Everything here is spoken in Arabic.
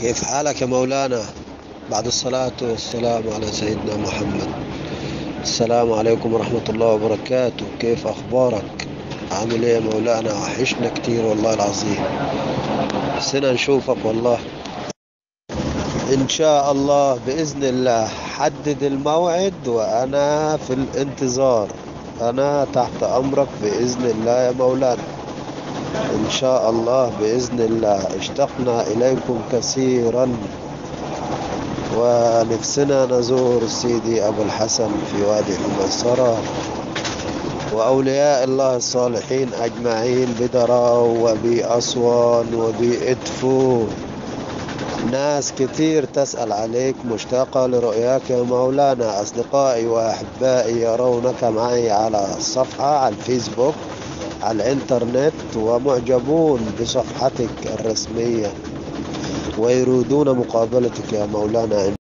كيف حالك يا مولانا؟ بعد الصلاة والسلام على سيدنا محمد. السلام عليكم ورحمة الله وبركاته. كيف أخبارك؟ عامل إيه يا مولانا؟ وحشنا كتير والله العظيم. سنة نشوفك والله. إن شاء الله بإذن الله. حدد الموعد وأنا في الانتظار. أنا تحت أمرك بإذن الله يا مولانا. إن شاء الله بإذن الله. اشتقنا إليكم كثيرا ونفسنا نزور سيدي أبو الحسن في وادي الميسرة وأولياء الله الصالحين أجمعين بدراو وبأسوان وبإدفو. ناس كتير تسأل عليك، مشتاقة لرؤياك يا مولانا. أصدقائي وأحبائي يرونك معي على الصفحة على الفيسبوك على الإنترنت ومعجبون بصفحتك الرسمية ويريدون مقابلتك يا مولانا.